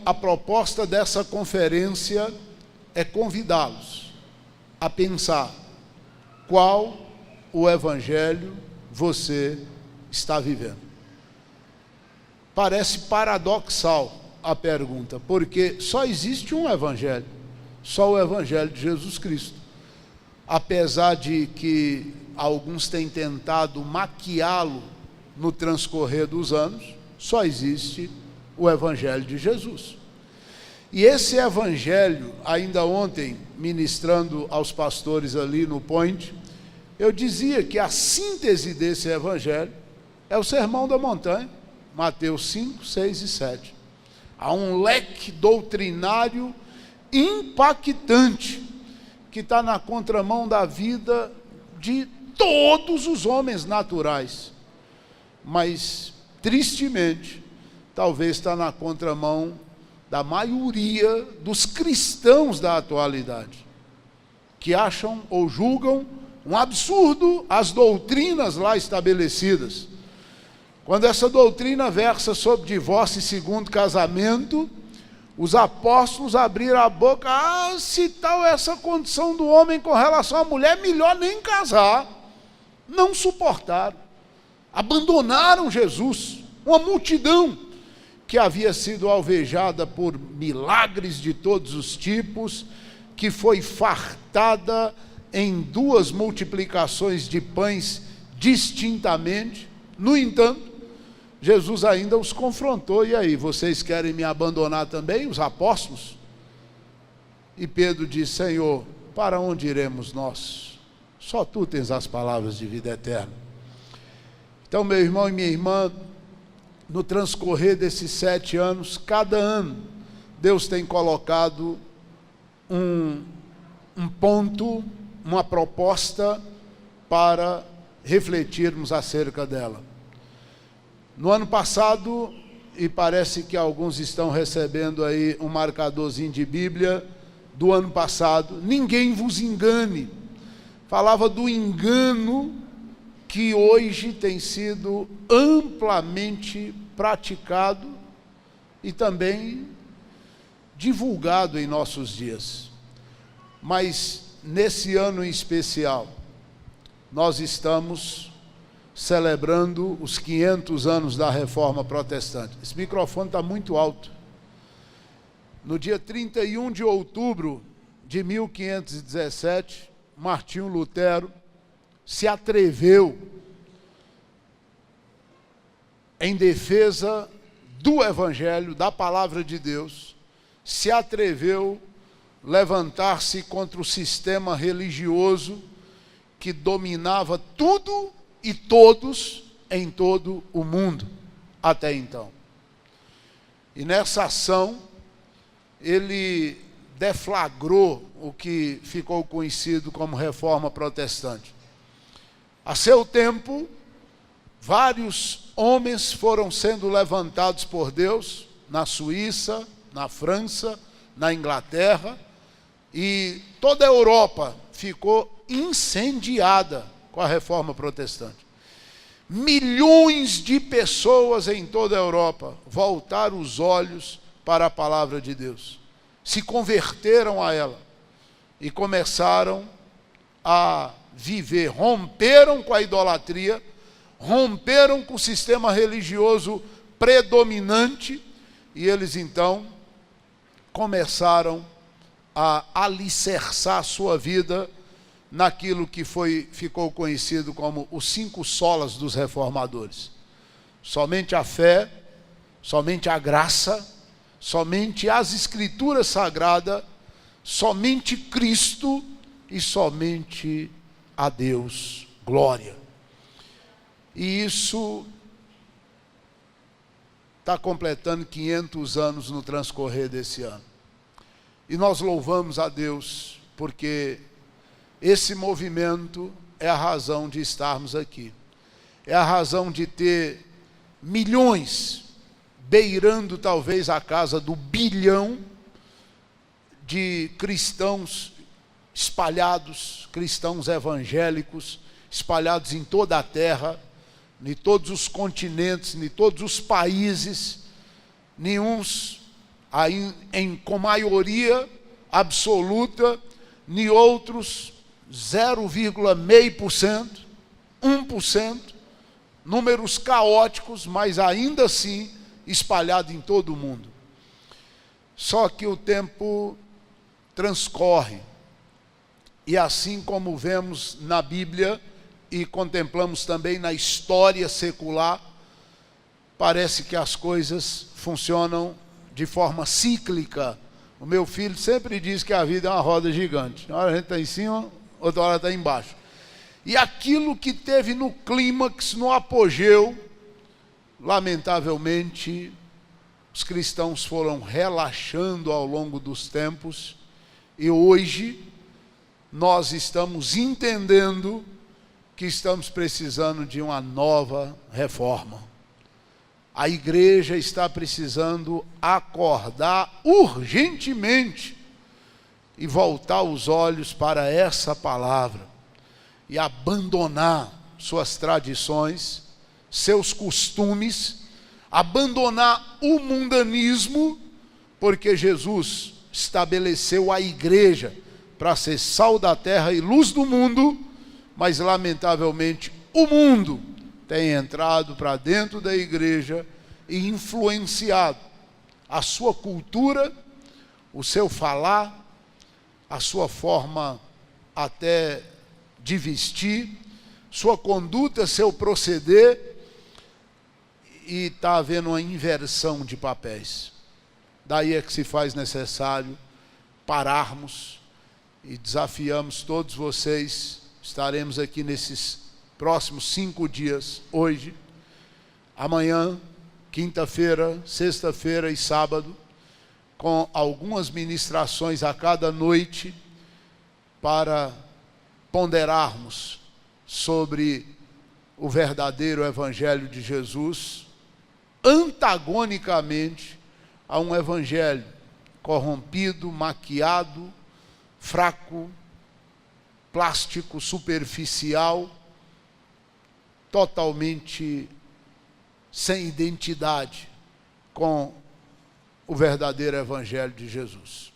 a proposta dessa conferência é convidá-los a pensar qual o evangelho você está vivendo. Parece paradoxal a pergunta, porque só existe um evangelho, só o evangelho de Jesus Cristo. Apesar de que alguns têm tentado maquiá-lo no transcorrer dos anos, só existe o evangelho de Jesus. E esse evangelho, ainda ontem, ministrando aos pastores ali no Point, eu dizia que a síntese desse evangelho é o Sermão da Montanha, Mateus 5, 6 e 7. Há um leque doutrinário impactante que está na contramão da vida de todos os homens naturais. Mas, tristemente, talvez está na contramão da maioria dos cristãos da atualidade, que acham ou julgam um absurdo as doutrinas lá estabelecidas. Quando essa doutrina versa sobre divórcio e segundo casamento, os apóstolos abriram a boca: se tal é essa condição do homem com relação à mulher, melhor nem casar. Não suportaram, abandonaram Jesus. Uma multidão que havia sido alvejada por milagres de todos os tipos, que foi fartada em 2 multiplicações de pães distintamente. No entanto, Jesus ainda os confrontou: e aí, vocês querem me abandonar também, os apóstolos? E Pedro disse: Senhor, para onde iremos nós? Só tu tens as palavras de vida eterna. Então, meu irmão e minha irmã, no transcorrer desses 7 anos, cada ano, Deus tem colocado um ponto, uma proposta para refletirmos acerca dela. No ano passado, e parece que alguns estão recebendo aí um marcadorzinho de Bíblia do ano passado, ninguém vos engane. Falava do engano que hoje tem sido amplamente praticado e também divulgado em nossos dias. Mas nesse ano em especial, nós estamos celebrando os 500 anos da Reforma Protestante. Esse microfone está muito alto. No dia 31 de outubro de 1517, Martinho Lutero se atreveu, em defesa do Evangelho, da Palavra de Deus, se atreveu a levantar-se contra o sistema religioso que dominava tudo e todos em todo o mundo até então. E nessa ação, ele deflagrou o que ficou conhecido como Reforma Protestante. A seu tempo, vários homens foram sendo levantados por Deus, na Suíça, na França, na Inglaterra, e toda a Europa ficou incendiada com a Reforma Protestante. Milhões de pessoas em toda a Europa voltaram os olhos para a palavra de Deus, se converteram a ela e começaram a viver, romperam com a idolatria, romperam com o sistema religioso predominante, e eles então começaram a alicerçar a sua vida naquilo que ficou conhecido como os 5 solas dos reformadores. Somente a fé, somente a graça, somente as Escrituras Sagradas, somente Cristo e somente a Deus glória. E isso está completando 500 anos no transcorrer desse ano. E nós louvamos a Deus, porque esse movimento é a razão de estarmos aqui. É a razão de ter milhões, beirando talvez a casa do 1 bilhão de cristãos espalhados, cristãos evangélicos, espalhados em toda a terra, em todos os continentes, em todos os países, uns com maioria absoluta, em outros 0,5%, 1%, números caóticos, mas ainda assim espalhado em todo o mundo. Só que o tempo transcorre, e assim como vemos na Bíblia e contemplamos também na história secular, parece que as coisas funcionam de forma cíclica. O meu filho sempre diz que a vida é uma roda gigante. Uma hora a gente está em cima, outra hora está embaixo. E aquilo que teve no clímax, no apogeu, lamentavelmente, os cristãos foram relaxando ao longo dos tempos, e hoje nós estamos entendendo que estamos precisando de uma nova reforma. A igreja está precisando acordar urgentemente e voltar os olhos para essa palavra e abandonar suas tradições, seus costumes, abandonar o mundanismo, porque Jesus estabeleceu a igreja para ser sal da terra e luz do mundo, mas lamentavelmente o mundo tem entrado para dentro da igreja e influenciado a sua cultura, o seu falar, a sua forma até de vestir, sua conduta, seu proceder, e está havendo uma inversão de papéis. Daí é que se faz necessário pararmos e desafiamos todos vocês. Estaremos aqui nesses próximos 5 dias, hoje, amanhã, quinta-feira, sexta-feira e sábado, com algumas ministrações a cada noite, para ponderarmos sobre o verdadeiro Evangelho de Jesus, antagonicamente a um evangelho corrompido, maquiado, fraco, plástico, superficial, totalmente sem identidade com o verdadeiro Evangelho de Jesus.